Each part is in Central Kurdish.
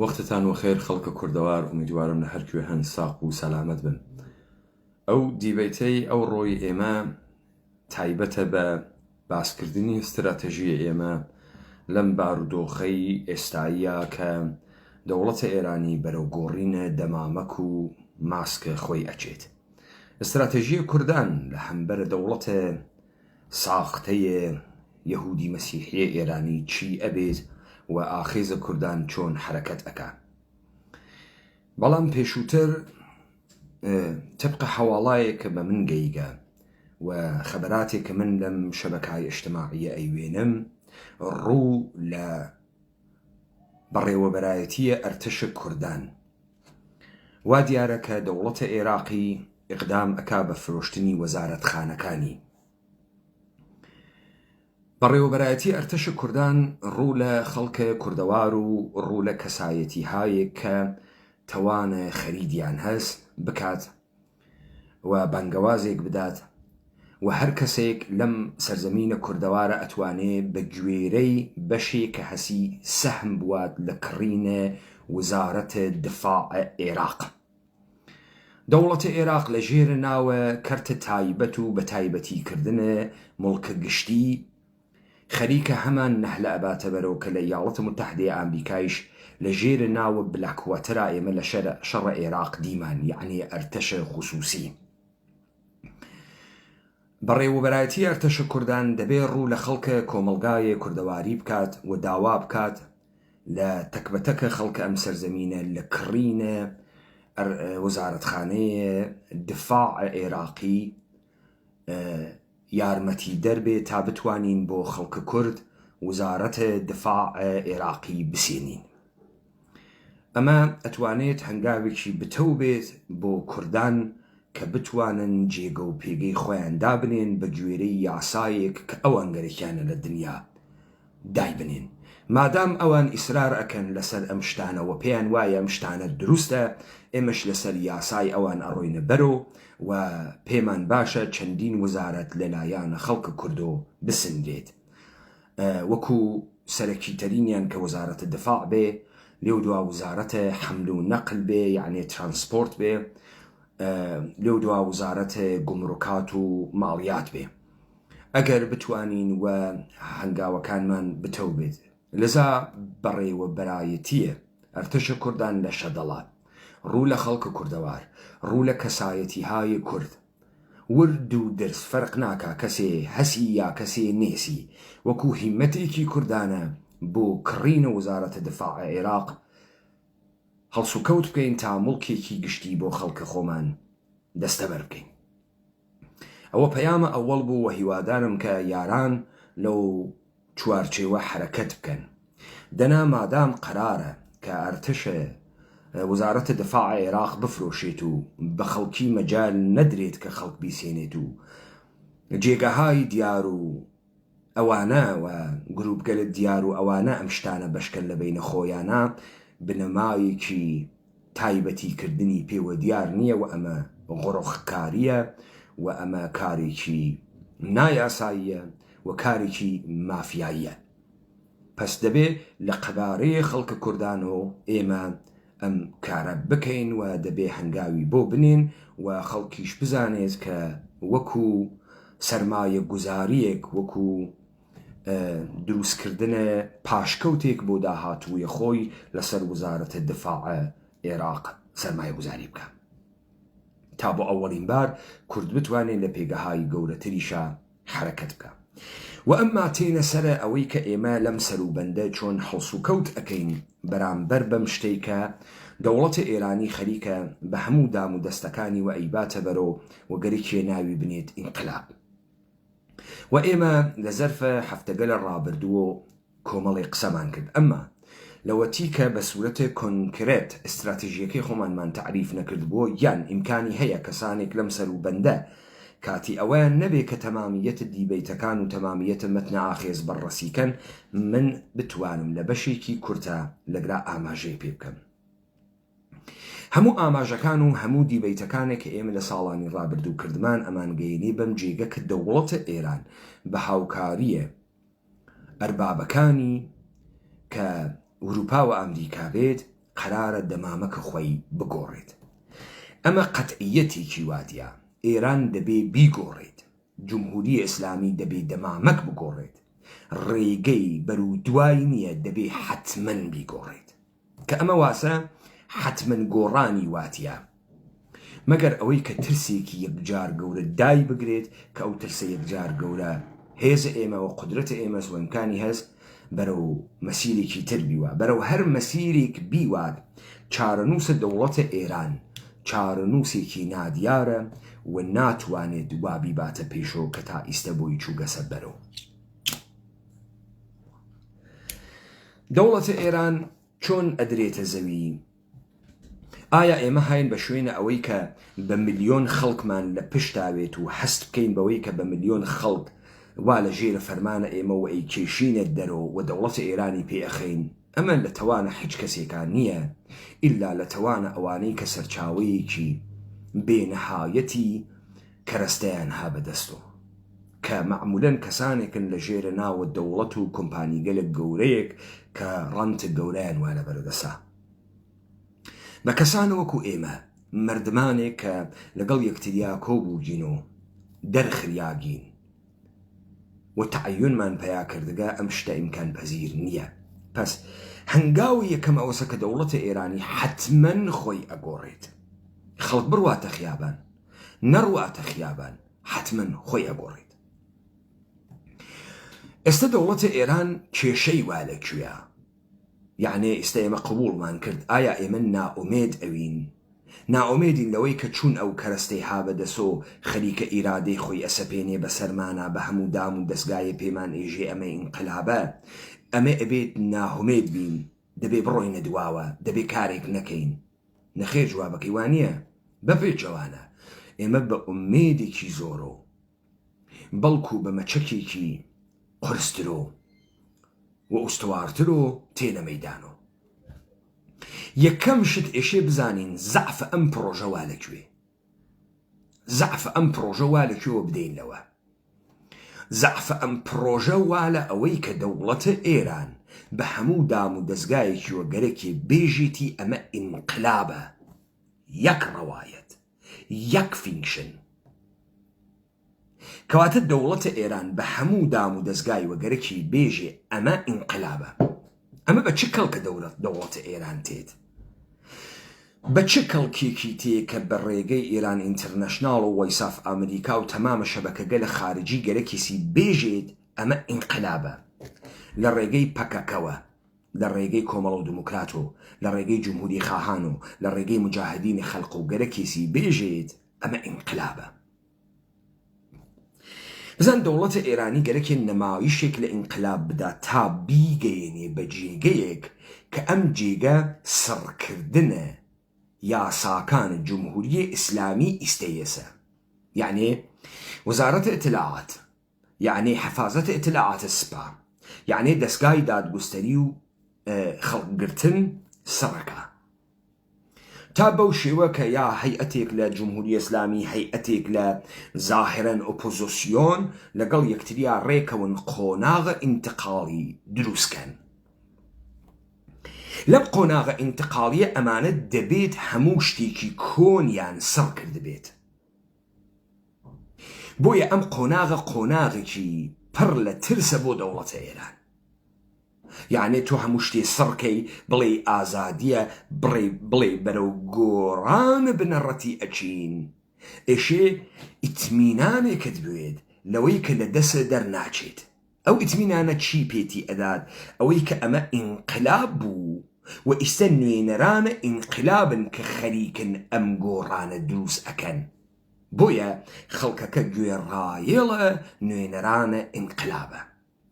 وەختتان وەخێر خەڵکە کوردەوار، ئومیدوارم لە هەرکوێ هەن ساق و سەلامەت بن. ئەو دیبەیتەی ئەو ڕۆی ئێمە تایبەتە بە باسکردنی استراتێژیە ئێمە لەم بارودۆخەی ئێستاییە کە دەوڵەتە ئێرانی بەرەو گۆڕینە دەمامەک و ماسکە خۆی ئەچێت. استراتێژیە کوردان لە هەمبەرە دەوڵەتە ساختەیە یەهودی مەسیحیە ئێرانی چی ئەبێت و ئاخێزە کوردان چۆن حرەکەت ئەکا. بەڵام پێشووتر تبقە حەواڵایە کە بە من گەیگە و خەبەراتێک کە من لەم شەبەکای ئیجتیماعیە ئەیوێنم ڕوو لە بەڕێوەبەرایەتیە ئەرتەشە کوردان. وا دیارە کە دەوڵەتە عێراقی ئیقدام ئەکا بە فرۆشتنی وەزارەتخانەکانی. بەڕێوەبەرایەتی ئەرتەشە کوردان ڕوو لە خەڵکە کوردەوار و ڕوو لە کەسایەتی هایەک کە تەوانە خەریدیان هەست بکات و بانگەوازێک بدات و هەر کەسێک لەم سەرزەمینە کوردەوارە ئەتوانێت بە گوێرەی بەشێک کە هەسی سەهم بوات لە کڕینە وزارەتە دفاع عێراق. دەوڵەتە عێراق لە ژێرە ناوە کەرتە تایبەت و بە تایبەتیکردنە مڵکە گشتی خەریکە هەمان نەحلە ئەباتە بەرەو کە لە ایالاتە متحدەیە ئامریکایش لە ژێرە ناوە بلاکواترا ئێمە لە شەڕە عێراق دیمان، یعنی ئەرتەشە خوسوسی. بەڕێوەبەرایەتی ئەرتەشە کوردان دەبێ ڕوو لە خەڵکە کۆمەلگایە کوردەواری بکات و داوا بکات لە تەکبەتەکە خەڵکە ئەم سەرزەمینە لە کڕینە وەزارەتخانەیە دفاع عێراقی یارمەتی دەربێت تا بتوانین بۆ خەڵکە کورد وزارەتە دفاع عێراقی بسێنین. ئەمە ئەتوانێت هەنگاوێکی بتەو بێت بۆ کوردان کە بتوانن جێگە و پێگەی خۆیان دابنێن بە گوێرەی یاسایەک کە ئەوان گەرەکیانە لە دنیا دایبنێن. مادام ئەوان ئیسرار ئەکەن لەسەر ئەم شتانە و پێیان وایە ئەم شتانە دروستە، ئێمەش لەسەر یاسای ئەوان ئەڕۆینە بەرەو و پێمان باشە چەندین وزارەت لەلایەنە خەڵکە کوردۆ بسندێت. وەکو سەرەکیتەرینیان کە وەزارەتە دفاع بێ، لێو دوا وزارەتە حەمل و نەقل بێ، یعنی ترانسپۆرت بێ، لێو دوا وزارەتە گومڕوکات و ماڵیات بێ. ئەگەر بتوانین و هەنگاوەکانمان بتەو بێت. لەذا بەڕێوەبەرایەتیە ئەرتەشە کوردان لە شەدەڵات ڕوو لە خەڵکە کوردەوار، ڕوو لە کەسایەتی های کورد، ورد و درس فەرق ناکا کەسێ هەسی یا کەسێ نێسی، وەکو هیمەتێکی کوردانە بۆ کڕینە وەزارەتە دفاع عێراق هەڵسوکەوت بکەین تا مڵکێکی گشتی بۆ خەڵکە خۆمان دەستەبەر بکەین. ئەوە پەیامە ئەوەڵ بوو و هیوادارم کە یاران لەو چوارچێوە حرەکەت بکەن. دەنا مادام قەرارە کە ئەرتەشە وەزارەتە دفاع عێراق بفرۆشێت و بە خەڵکی مەجال نەدرێت کە خەڵک بیسێنێت و جێگەهای دیار و ئەوانە و گروپگەلە دیار و ئەوانە ئەم شتانە بەشکەن لە بینە خۆیانە بنەمایەکی تایبەتیکردنی پێوە دیار نییە و ئەمە غڕۆخکاریە و ئەمە کارێکی نایاساییە و کارێکی مافیاییە. پس دەبێ لە قەبارەیە خەڵکە کوردان و ئێمە ئەم کارە بکەین و دەبێ هەنگاوی بۆ بنین و خەڵکیش بزانێت کە وەکو سەرمایە گوزاریەک، وەکو دروستکردنە پاشکەوتێک بۆ داهاتوویە خۆی لەسەر وەزارەتە دفاع عێراق سەرمایە گوزاری بکە تا بۆ ئەوەڵین بار کورد بتوانێت لە پێگەهای گەورەتریشە حرەکەت بکە. و ئەمما تێنە سەرە ئەوەی کە ئێمە لەم سەروبەندە چۆن هەڵسوکەوت ئەەکەین بەرامبەر بەم شتێکە دەوڵەتە ئێرانی خەریکە بە هەموو دام و دەستەکانی و ئەیباتە بەرەو و گەرەکیە ناوی بنێت ئینقلاب. و ئێمە لە زەرفە هەفتەگە لە ڕابردووە کۆمەڵی قسەمان کرد، ئەمما لەوەتی کە بە سوورەتە کۆنکرێت استراتیژیەکەی خۆمانمان تعریف نەکردبووە یان ئیمکانی هەیە کەسانێک لەم سەروبەندە کاتی ئەوەیان نەبێ کە تەمامیەتە دیبەیتەکان و تەمامیەتە مەتنە ئاخێز بەڕەسیکەن، من بتوانم لە بەشێکی کورتە لەگرا ئاماژەی پێ بکەم. هەموو ئاماژەکان و هەموو دیبەیتەکانێک کە ئێمە لە ساڵانی ڕابردوو کردمان ئەمانگەیەنی بەم جێگە کە دەوڵەتە ئێران بە هاوکاریە ئەربابەکانی کە وروپا و ئەمریکا بێت قرارە دەمامەکە خۆی بگۆڕێت. ئەمە قەتعیەتێکی واتیە ئێران دەبێ بیگۆڕێت، جمهوری ئیسلامی دەبێ دەمامەک بگۆڕێت، ڕێگەی بەرەو دوای نییە، دەبێ حتمەن بیگۆڕێت، کە ئەمە واسە حتمەن گۆڕانی واتیە مەگەر ئەوەی کە ترسێکی یەکجار گەورە دای بگرێت کە ئەو ترسە یەکجار گەورە هێزە ئێمە و قدرەتە ئێمە سوەنکانی هەست بەرەو مەسیرێکی تر بیوە، بەرەو هەر مەسیرێک بیوات. چارەنووسە دەوڵەتە ئێران چارەنووسێکی نادیارە و ناتوانێت وابی باتە پێشۆ کە تا ئیستە بۆی چووگەسە بەرەو. دەوڵەتە ئێران چۆن ئەدرێتە زەوی؟ ئایا ئێمە هاین بە شوێنە ئەوەی کە بە ملیۆن خەڵکمان لە پشتاوێت و هەست بکەین بەوەی کە بە ملیۆن خەڵک وا لە ژێرە فەرمانە ئێمە و ئەی کێشینێت دەرەوە و دەوڵەتە ئێرانی پێئەخەین؟ ئەمە لە تەوانە هیچ کەسێکان نییە ئیلا لە تەوانە ئەوانەی کە سەرچاوەیەکی بێنەهایەتی کەرەستەیان ها بەدەستەوە، کە معمولەن کەسانێکن لە ژێرە ناوە دەوڵەت و کۆمپانیگەلێک گەورەیەک کە ڕەنتە گەورەیان وانە بەردەسا، بە کەسان وەکو ئێمە مردمانێک کە لەگەڵ یەکتریا کۆبووگین و دەرخریاگین و تەعەیونمان پەیا کردگە ئەم شتە ئیمکان پەزیر نییە. پس هەنگاوی یەکەم ئەوەسە کە دەوڵەتە ئێرانی حتمەن خۆی ئەگۆڕێت، خەڵک بڕواتە خیابان نەڕواتە خیابان، حتمەن خۆی ئەگۆڕێت. ئێستا دەوڵەتە ئێران کێشەی وا لەکوێیە؟ یعنی ئێستا ئێمە قبوڵمان کرد ئایا ئێمە نائومێد ئەوین؟ نائومێدین لەوەی کە چوون ئەو کەرەستەی هابەدەسۆ خەریکە ئیرادەی خۆی ئەسەپێنێ بەسەرمانە بە هەموو دام و دەستگایە پێمان ئێژێ ئەمە ئینقلابە، ئەمە ئەبێت ناهومێد بین، دەبێ بڕۆینە دواوە، دەبێ کارێک نەکەین. نەخێر جوابەکەی وانە بەپێچەوانە ئێمە بە ئومێدێکی زۆرۆ بەڵکو بە مەچەکێکی قرسترۆ و ئوستوارترۆ تێنە مەیدانۆ. یەکەم شت ئێشێ بزانین زەعفە ئەم پرۆژە وا لەکوێ، زەعفە ئەم پرۆژە وا لەکوێوە بدەینەوە. زەعفە ئەم پرۆژە وا لە ئەوەی کە دەوڵەتە ئێران بە هەموو دام و دەستگایەکی وەگەرەکی بێژێتی ئەمە ئینقلابە، یەک ڕەوایەت، یەک فینکشن، کەواتە دەوڵەتە ئێران بە هەموو دام و دەستگای وەگەرەکی بێژێ ئەمە ئینقلابە. ئەمە بە چ کەڵکە دەوڵەتە ئێران تێت؟ بە چ کەڵکێکی تێ کە بە ڕێگەی ئێران ئینتەرنەشناڵ و وایساف ئەمریکا و تەمامە شەبەکەگە لە خارجی گەرەکیسی بێژێت ئەمە ئینقلابە، لە ڕێگەی پەکەکەوە، لە ڕێگەی کۆمەڵ و دموکراتۆ، لە ڕێگەی جمهوری خاهان و لە ڕێگەی مجاهدینی خەڵق و گەرەکیسی بێژێت ئەمە ئینقلابە. بزان دەوڵەتە ئێرانی گەرەکێ نەمایشێک لە ئینقلاب بدا تا بیگەیەنێ بە جێگەیەک کە ئەم جێگە سڕکردنە یاساکان جمهوری ئیسلامی ئیستەیەسە، یعنی وەزارەتە ئیتلاعات، یعنی حەفاظەتە ئیتلاعاتە سپا، یعنی دەستگای دادگستەری و خەڵکگرتن سڕەکە، تا بەو شێوە کە یا هەیئەتێک لە جمهوری ئیسلامی هەیئەتێک لە زاهرەن ئۆپۆزیسیۆن لەگەڵ یەکتریا ڕێکەون قۆناغە ئینتقاڵی دروستکەن. لەم قۆناغە ئینتقاڵیە ئەمانە دەبێت هەموو شتێکی کۆنیان سڕ کردبێت. بۆیە ئەم قۆناغە قۆناغێکی پڕ لە ترسە بۆ دەوڵەتە ئێران. یعنی تۆ هەموو شتێ سڕکەی بڵێ ئازادیە، بڵێ بەرەو گۆڕانە بنەڕەتی ئەچین، ئێشێ ئیتمینانێکت بوێت لەوەی کە لە دەسە دەرناچێت. ئەو ئیتمینانە چی پێتی ئەدات؟ ئەوەی کە ئەمە ئینقلاب بوو و ئیستا نوێنەرانە ئینقلابن کە خەریکن ئەم گۆڕانە دروست ئەکەن. بۆیە خەڵکەکە گوێڕایێڵە نوێنەرانە ئینقلابە.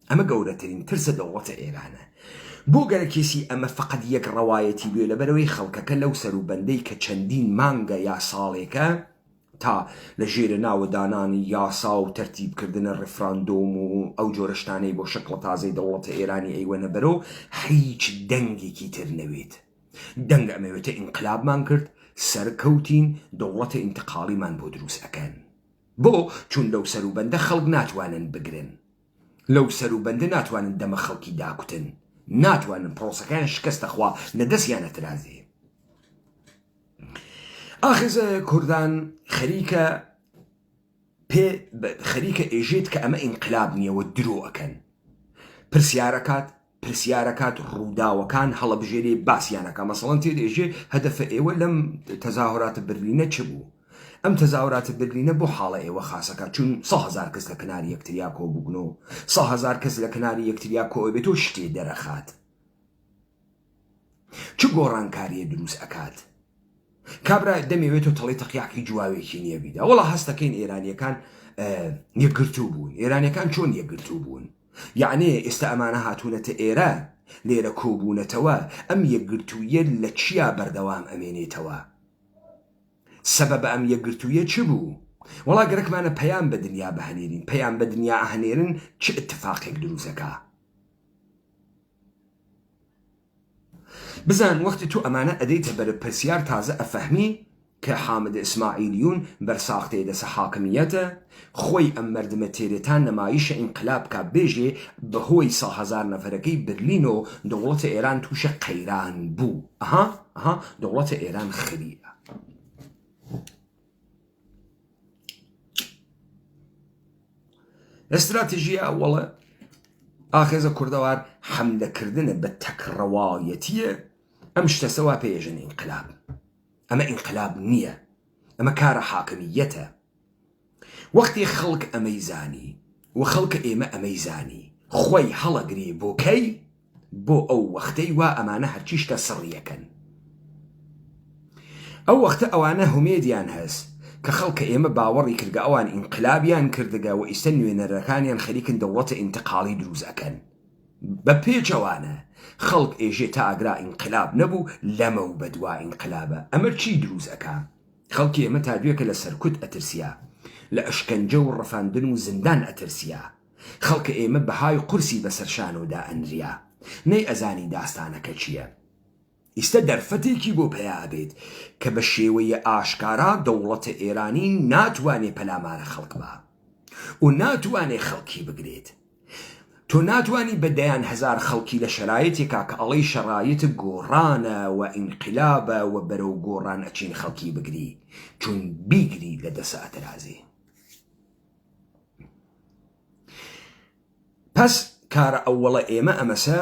ئەمە گەورەترین ترسە دەوڵەتە ئێرانە. بۆ گەرەکێسی ئەمە فقط یەک ڕەوایەتی بوێ لەبەرەوەی خەڵکەکە لەو سەروبەندەی کە چەندین مانگە یا ساڵێکە تا لە ژێرە ناوەدانانی یاسا و تەرتیبکردنە ڕفراندۆم و ئەو جۆرەشتانەی بۆ شەکڵە تازەی دەوڵەتە ئێرانی ئەیوەنە بەرەو هیچ دەنگێکی تر نەوێت. دەنگ ئەمەوێتە ئینقلابمان کرد، سەرکەوتین دەوڵەتە ئینتقاڵیمان بۆ دروست ئەکەن. بۆ چون لەو سەروبەندە خەڵک ناتوانن بگرن، لەو سەروبەندە ناتوانن دەمە خەڵکی داکوتن، ناتوانن پرۆسەکان شکستەخوا لە دەستیانە ترازێ. ئاخێزە کوردان خەریکە ئێژێت کە ئەمە ئینقلاب نییەوە درۆ ئەکەن. پرسیارەکات ڕووداوەکان هەڵەبژێرێ باسییانەکە. مەسەڵەن تێدێژێ هەدەفە ئێوە لەم تەزاهوراتە برلینە چ بوو؟ ئەم تەزاوراتە برلینە بۆ حاڵە ئێوە خاسەکە، چون 100,000 کەس لە کناری یەکتریا کۆ بووبنەوە 100,000 کەس لە کناری یەکتریا کۆ بێتەوە شتێ دەرەخات. چ گۆڕانکاریە دروست ئەکات؟ کابرا دەمەوێت و تەڵی تەقیاقی جواوێکی نییە بیدا. وەڵا هەستەکەین ئێرانیەکان یەکگرتوو بوون. ئێرانیەکان چۆن یەکگرتوو بوون؟ یعنی ئێستا ئەمانە هاتوونەتە ئێرە لێرە کۆبوونەتەوە، ئەم یەکگرتوویە لە چیا بەردەوام ئەمێنێتەوە؟ سەبەبە ئەم یەکگرتوویە چ بوو؟ وەڵا گەرەکمانە پەیام بە دنیا بەهەنێرین. پەیام بە دنیا ئەهەنێرن چ اتفاقێک دروستەکە؟ بزان وەختی تو ئەمانە ئەدەیتە بەرە پرسیار تازە ئەفەهمی کە حامد ئیسماعیلیون بەرساختەیە دەسە حاکمیەتە، خۆی ئەم مەردمە تێرێتان نەمایشە ئینقلاب کا بێژێ بەهۆی 100,000 نەفەرەکەی برلین و دەوڵەتە ئێران تووشە قەیران بوو. دەوڵەتە ئێران خریە. استراتیژیە ئەوڵە ئاخێزە کوردەوار حەملەکردنە بە تەکڕەوایەتیە. ئەم شتەسەوا پێژن ئینقلاب. ئەمە ئینقلاب نییە، ئەمە کارە حاکمیەتە. وەختی خەڵک ئەمەی زانی و خەڵکە ئێمە ئەمەی زانی خۆی هەڵەگری بۆ کەی بۆ ئەو وەختەی وا ئەمانە هەرچی شتە سڕیەکەن. ئەو وەختە ئەوانە هومێدیان هەست کە خەڵکە ئێمە باوەڕی کردگە ئەوان ئینقلابیان کردگە و ئیستا نوێنەرەکانیان خەریکن دەوڵەتە ئینتقاڵی دروست ئەکەن. بە پێچەوانە خەڵک ئێژێ تا ئاگرا ئینقلاب نەبوو لەمە و بەدوا ئینقلابە. ئەمە چی دروست ئەکا؟ خەڵکی ئێمە تا دوێکە لە سەرکوت ئەترسیا، لە ئەشکەنجە و ڕەفاندن و زندان ئەترسیا. خەڵکە ئێمە بەهای قورسی بەسەرشانەوەدا ئەنریا، نەی ئەزانی داستانەکە چییە. ئیستا دەرفەتێکی بۆ پێیا بێت کە بە شێوەیە ئاشکارا دەوڵەتە ئێرانی ناتوانێ پەلامارە خەڵک بە و ناتوانێ خەڵکی بگرێت. تۆ ناتوانی بەدەیان 1000 خەڵکی لە شەرایەتێکا کە ئەڵەی شەرایەت گۆڕانە و ئینقلابە و بەرەو گۆڕان ئەچین خەڵکی بگری، چون بیگری لە دەسە ئەترازێ. پس کارە ئەووەڵە ئێمە ئەمەسە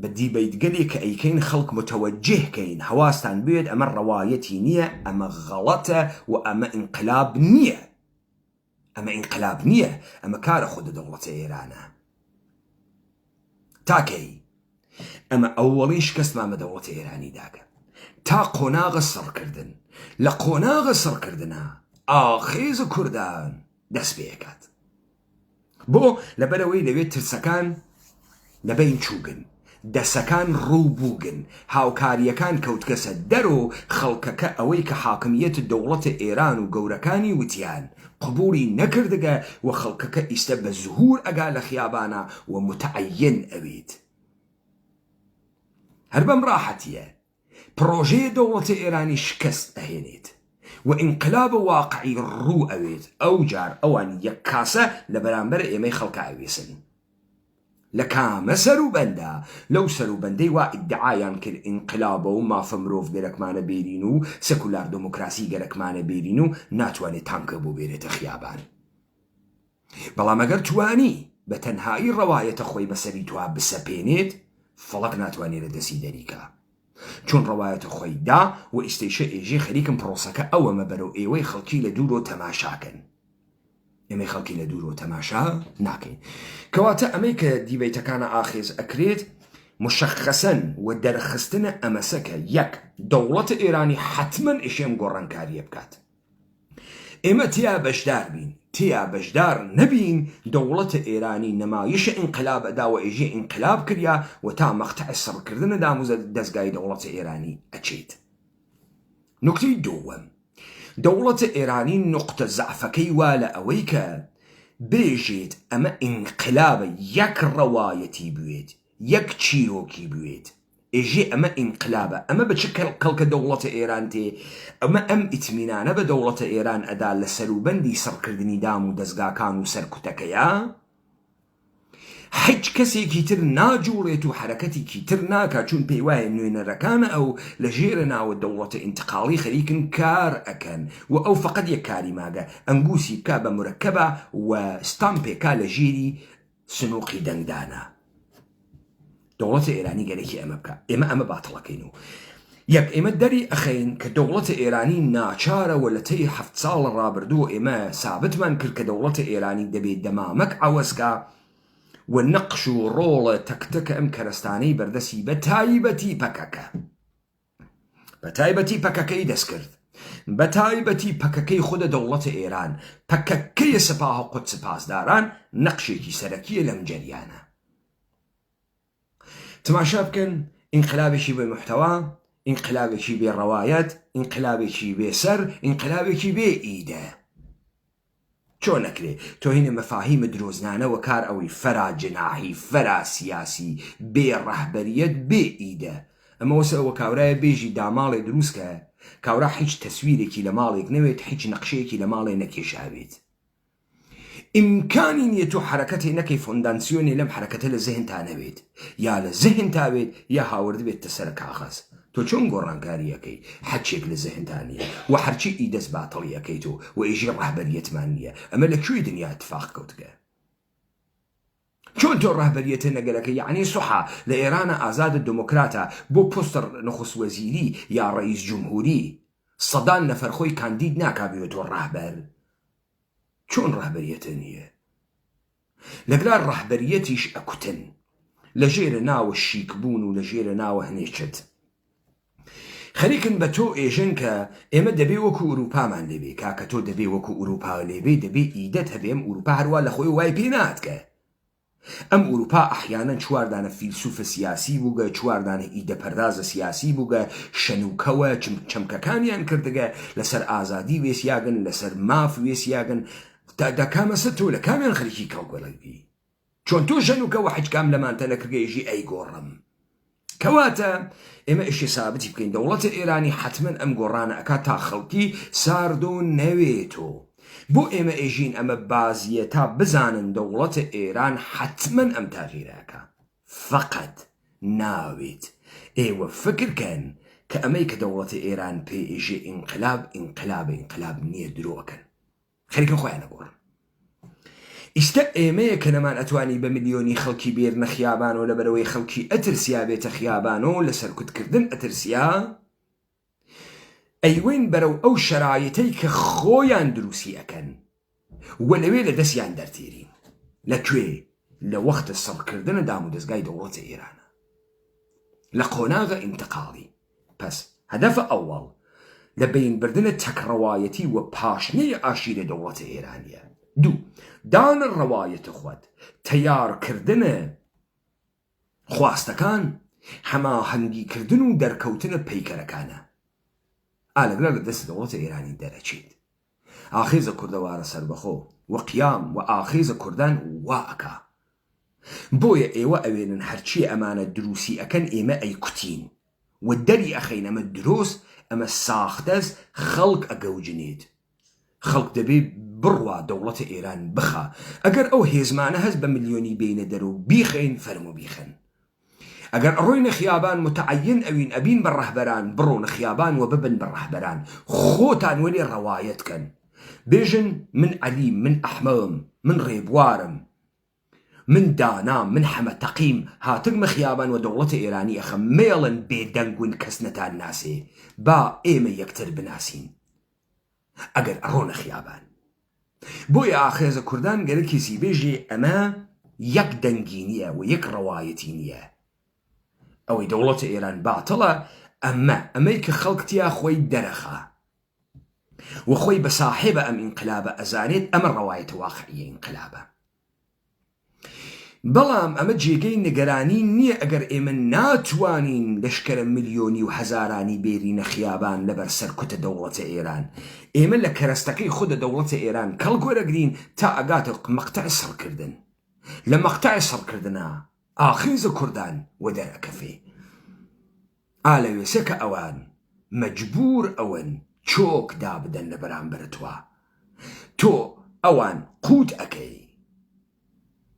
بە دیبەیتگەلێ کە ئەیکەین خەڵک متەوەجهکەین، هەواستان بێت ئەمە ڕەوایەتی نییە، ئەمە غەڵەتە و ئەمە ئینقلاب نییە. ئەمە ئینقلاب نییە، ئەمە کارە خودە دەوڵەتە ئێرانە. تاکەی ئەمە ئەووەڵی شکستمان بە دەوڵەتە ئێرانی داکە تا قۆناغە سڕکردن. لە قۆناغە سڕکردنە ئاخێز کوردان دەست پێکات. بۆ لەبەرەوەی لەوێت ترسەکان لەبین چووگن، دەسەکان ڕوو بووگن، هاوکاریەکان کەوتکەسە دەرۆ خەڵکەکە ئەوەی کە حاکمیەت دەوڵەتە ئێران و گەورەکانی وتیان قبولی نەکردگە و خەڵکەکە ئیستا بە زوهور ئەگا لە خیابانە و متعەین ئەوێت. هەر بەم ڕاحەتیە پرۆژەیە دەوڵەتە ئێرانی شکست ئەهێنێت و ئینقلاب واقعی ڕوو ئەوێت. ئەو جار ئەوان یەک کاسە لە بەرامبەر ئێمەی خەڵکە ئەوێسن. لە کامە سەروبەندە لەو سەروبەندەی وا ئیدعایان کرد ئینقلابە و مافە مرۆڤ گەرەکمانە بێرین و سەکولار دموکراسی گەرەکمانە بێرین و ناتوانێت تانکە بۆ بێرێتە خیابان. بەڵام ئەگەر توانی بە تەنهایی ڕەوایەتە خۆی بەسەری توا بسەپێنێت، فەڵک ناتوانێت لە دەستی دەریکە، چون ڕەوایەتە خۆی دا و ئیستەیشە ئێژێ خەریکم پرۆسەکە ئەوەمە بەرەو ئێوەی خەڵکی لە دوورۆ تەماشاکەن. ئێمەی خەڵکی لە دوورۆ تەماشا ناکەین. کەواتە ئەمەی کە دیبەیتەکانە ئاخێز ئەکرێت مشخصەن و دەرخستنە ئەمەسەکە یەک دەوڵەتە ئێرانی حتمما ئیشێم گۆڕانکاریە بکات. ئێمە تیا بەشدار بین، تیا بەشدار نەبین دەوڵەتە ئێرانی نەمایشە ئینقلاب ئەدا و ئێژێ ئینقلاب کردیا و تا مەقتەع سڕکردنە داموزە دەستگای دەوڵەتە ئێرانی ئەچێت. نکتەی دووەم، دەوڵەتە ئێرانی نقطە زەعفەکەی وا لە ئەوەی کە بێژێت ئەمە ئینقلابە یەک ڕەوایەتی بوێت، یەک چیرۆکی بوێت. ئێژێ ئەمە ئینقلابە، ئەمە بە چ کەڵکە دەوڵەتە ئێران تێ؟ ئەمە ئەم ئیتمینانە بە دەوڵەتە ئێران ئەدا لە سەروبەندی سەرکردنی دام و دەستگاکان و سەرکوتەکەیە. حج کەسێکی تر ناجوڵێت و حرەکەتێکی تر ناکات چون پێی وایە نوێنەرەکانە ئەو لە ژێرە ناوە دەوڵەتە ئینتقاڵی خەریکن کار ئەکەن و ئەو فقط یەک کاری ماگە ئەنگوسی بکە بە مرەکەبە و ستامپێکا لە ژێری سنووقی دەنگدانە. دەوڵەتە ئێرانی گەرەکی ئەمە بکە، ئێمە ئەمە باتڵەکەین و یەک ئێمە دەری ئەخەین کە دەوڵەتە ئێرانی ناچارەوە لە تەی 7 ساڵ ڕابردووە ئێمە سابتمان کرد کە دەوڵەتە ئێرانی دەبێت دەمامەک عەوەزکە و نەقش و ڕۆڵە تەکتەکە ئەم کەرەستانەی بەردەسی بە تایبەتی پەکەکە بە تایبەتی پەکەکەی دەست کرد، بە تایبەتی پەکەکەی خودە دەوڵەتە ئێران، پەکەکەی سەپاه و قودس سپاسداران نەقشێکی سەرەکیە لەم جەریانە. تماشا بکەن ئینقلابێکی بێ محتەوا، ئینقلابێکی بێ ڕەوایەت، ئینقلابێکی بێ سەر، ئینقلابێکی بێ ئیدە. چۆن نەکرێ تۆ هینە مەفاهیمە درۆزنانەوە کار ئەوەی فەرا جناحی، فەرا سیاسی، بێ ڕەهبەریەت، بێ ئیدە. ئەمە وەسەوە کاورایە بێژی داماڵێ دروستکە کاورا هیچ تەسویرێکی لە ماڵێک نەوێت، هیچ نەقشەیەکی لە ماڵێ نەکێشاوێت. ئیمکانی نییە تۆ حرەکەتێ نەکەی فۆندانسیۆنێ لەم حرەکەتە لە زەهنتا نەوێت، یا لە زەهنتاوێت یا هاورد بێت تەسەر کاغەز. تۆ چۆن گۆڕانکاریەکەی حەچێک لە زەهنتانیە و هەرچی ئیدەست باتەڵیەکەیت و ئێژی ڕەهبەریەتمان نییە. ئەمە لەکوێ دنیا اتفاق کەوتگە؟ چۆن تۆ ڕەهبەریەتە نەگەلەکە یعنی سوحا لە ئێرانە ئازادە دموکراتە بۆ پۆستەر نەخست وەزیری یا ڕئیس جمهوری سەدان نەفەر خۆی کاندید ناکابێت تۆ ڕەهبەر؟ چۆن ڕەهبەریەتە نییە؟ لەگەڵ ڕەهبەریەتیش ئەکوتن لە ژێرە ناوە شیکبوون و لە ژێرە ناوە هەنێچت. خەریکن بە تۆ ئێژن کە ئێمە دەبێ وەکو ئوروپامان لێبێ، کاکە تۆ دەبێ وەکو ئوروپا لێبێ، دەبێ ئیدەت هەبێ. ئەم ئوروپا هەروە لە خۆی وای پێ ناتکە. ئەم ئوروپا ئەحیانەن چواردانە فیلسوفە سیاسی بووگە، چواردانە ئیدە پەردازە سیاسی بووگە، شەنوکەوە چەمکەکانیان کردگە لەسەر ئازادی وێسیاگن، لەسەر ماف وێسیاگن. دەکامەسە تۆ لە کامیان خەریکی کەڵگوەڵەبی؟ چۆن تۆ ژەنوکەوە حیچکام لەمانتە نەکرگەیژی ئەی گۆڕم. کەواتە ئێمە ئیشی سابتی بکەین دەوڵەتە ئێرانی حتمما ئەم گۆڕانە ئەکات تا خەڵکی ساردۆ نەوێتۆ. بۆ ئێمە ئێژین ئەمە بازیە تا بزانن دەوڵەتە ئێران حتمما ئەم تاغیرەکە، فەقەت ناوێت ئێوە فکرکەن کە ئەمەی کە دەوڵەتە ئێران پێ ئێژێ ئینقلاب نییە درۆکەن. خەریکن خۆیان نەگۆڕن. ئیشتە ئێمەیە کە نەمان ئەتوانی بە ملیۆنی خەڵکی بێرنە خیابانەوە لەبەرەوەی خەڵکی ئەترسیا بێتە خیابانەوە لە سەرکوتکردن ئەترسیا، ئەیوێن بەرەو ئەو شەرایەتەی کە خۆیان دروستی ئەکەن و لەوێ لە دەستیان دەرتێرین. لەکوێ؟ لە وەختە سەڕکردنە دام و دەستگای دەوڵەتە ئێرانە لە قۆناغە ئینتقاڵی. پس هەدەفە ئەوڵ لە بینبردنە تەکڕەوایەتی و پاشنەی ئاشیرە دەوڵەتە ئێرانیە. دوو، دانە ڕەوایەتە خۆت، تەیارکردنە خواستەکان، هەماهەنگیکردن و دەرکەوتنە پەیکەرەکانە. ئالەگرە لە دەست دەوڵەتە ئێرانی دەرەچێت. ئاخێزە کوردەوارە سەربەخۆ و قیام و ئاخێزە کوردان وا ئەکا. بۆیە ئێوە ئەوێنن هەرچی ئەمانە دروسی ئەکەن ئێمە ئەیکوتین و دەری ئەخەین ئەمە دروست، ئەمە ساختەس، خەڵک ئەگەوجنێت. خەڵک دەبێ بڕوا دەوڵەتە ئێران بخە. ئەگەر ئەو هێزمانە هەست بە ملیۆنی بینە دەرەوە بیخەین فەرمو بیخن. ئەگەر ئەڕۆینە خیابان متعین ئەوین ئەبین بە ڕەهبەران، بڕۆنە خیابان و ببن بە ڕەهبەران، خۆتان وەلێ ڕەوایەتکەن. بێژن من عەلیم، من ئەحمەدم، من ڕێبوارم، من دانام، من حەمە تەقیم، هاتگمە خیابان و دەوڵەتە ئێرانی ئەخەم مێڵن بێدەنگون کەس نەتان ناسێ، با ئێمە یەکتر بناسین. ئەگەر ئەڕۆنە خیابان بۆیە ئاخێزە کوردان گەرەکی سیبێژێ ئەمە یەک دەنگی نییە و یەک ڕەوایەتی نییە. ئەوەی دەوڵەتە ئێران باتڵە ئەمەی کە خەڵکتیا خۆی دەرەخە و خۆی بە ساحێبە ئەم ئینقلابە ئەزانێت ئەمە ڕەوایەتە واقعیە ئینقلابە. بەڵام ئەمە جێگەی نیگەرانی نییە ئەگەر ئێمە ناتوانین لەشکرە ملیۆنی و هەزارانی بێرینە خیابان لەبەر سەرکوتە دەوڵەتە ئێران. ئێمە لە کەرەستەکەی خودە دەوڵەتە ئێران کەڵگۆرەگرین تا ئەگاتە مەقتەعی سەڕکردن. لە مەقتەعی سەڕکردنە ئاخێزە کوردان و دەرەکەفێ. ئالەوێسە کە ئەوان مەجبور ئەوەن چۆک دابدەن لە بەرامبەر تۆ ئەوان قوت ئەەکەی.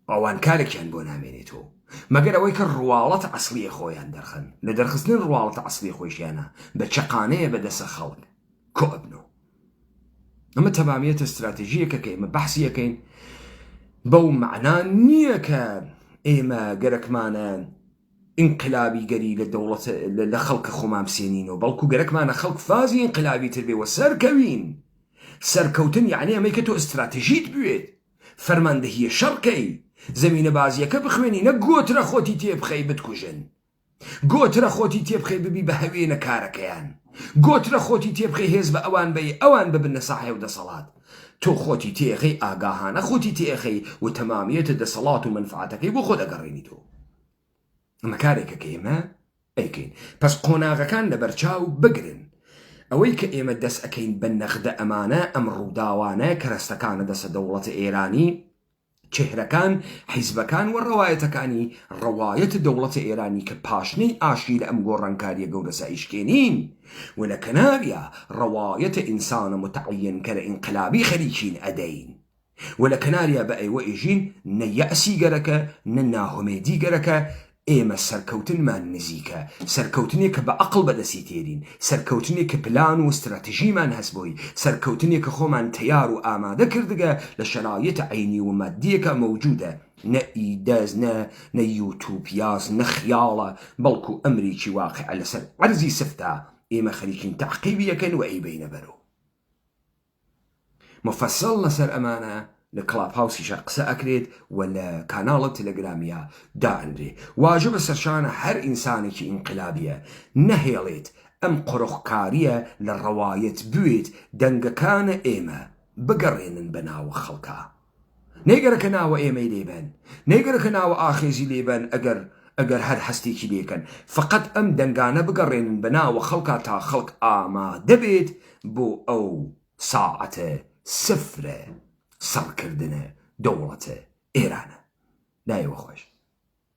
ئەوان کارێکیان بۆ نامێنێتەوە مەگەر ئەوەی کە ڕواڵەت عەسڵیە خۆیان دەرخن لە دەرخستن ڕواڵەت عەسڵی خۆیشیانە بە چەقانەیە بەدەسە خەڵک کۆ ئەبنەوە. ئەمە تەمامیەتە استراتیژیەکە کە ئێمە بەحسی یەکەین بەو معنە نییە کە ئێمە گەرەکمانە ئینقلابی گەری لە دەوڵەت لە خەڵکە خۆمان بسێنینەوە بەڵکو گەرەکمانە خەڵک فازی ئینقلابی تر بێەوە سەرکەوین. سەرکەوتن یعنی ئەمەی کە تۆ استراتیژیت بوێت فەرماندەهیە شەڕکەی زەمینە بازیەکە بخوێنی نە گۆترە خۆتی تێبخەی بتکوژن گۆترە خۆتی تێبخەی ببی بە هەوێنە کارەکەیان گۆترە خۆتی تێبخەی هێز بە ئەوان بێ ئەوان ببنە ساحێ و دەسەڵات تۆ خۆتی تێخەی ئاگاهانە خۆتی تێخەی و تەمامیەتە دەسەڵات و منفعاتەکەی بۆ خۆ دەگەڕێنی تۆ. ئەمە کارێکە کە ئێمە ئەیکەین. پس قۆناغەکان لە بەرچاو بگرن ئەوەی کە ئێمە دەست ئەەکەین بە نەخدە ئەمانە ئەم ڕووداوانە کەرەستەکانە دەسە دەوڵەتە ئێرانی چهرەکان حیزبەکان و ڕەوایەتەکانی ڕەوایەت دەوڵەتە ئێرانی کە پاشنەی ئاشی لە ئەم گۆڕانکاریە گەورە سایشکێنین و لە کەناریە ڕەوایەتە ئینسانە متعین کە لە ئینقلابی خەریکین ئەدەین و لە کەناریە بە ئەیوە ئێژین نە یەئسی گەرەکە نە ناهۆمێدی گەرەکە. ئێمە سەرکەوتنمان نزیکە سەرکەوتنێک کە بە عەقڵ بەدەستی تێرین سەرکەوتنێک کە پلان و استراتیژیمان هەست بۆی سەرکەوتنێک کە خۆمان تەیار و ئامادە کردگە لە شەرایەتە عەینی و مادیەکە مەوجودە نە ئیدەز نە یوتوپیاس نە خیاڵە بەڵکو ئەمریکی واقعە لەسەر عەرزی سفتا ئێمە خەریکین تەعقیبی یەکەن و ئەیبەینە بەرەوە. مفەسەڵ لەسەر ئەمانە لە کڵاب هاوسیشە قسە ئەکرێت و لە کاناڵە تەلەگرامیا دائەنرێ. واجبە سەرشانە هەر ئینسانێکی ئینقلابیە نەهێڵێت ئەم قڕۆخکاریە لە ڕەوایەت بوێت دەنگەکانە ئێمە بگەڕێنن بە ناوە خەڵکە نێگەرەکە ناوە ئێمەی لێبن نێگەرەکە ناوە ئاخێزی لێبن ئەگەر هەر هەستێکی لێکەن فقط ئەم دەنگانە بگەڕێنن بە ناوە خەڵکە تا خەڵک ئامادەبێت بۆ ئەو ساعەتە سفرە سەڕکردنە دەوڵەتە ئێرانە. نایەوە خۆش.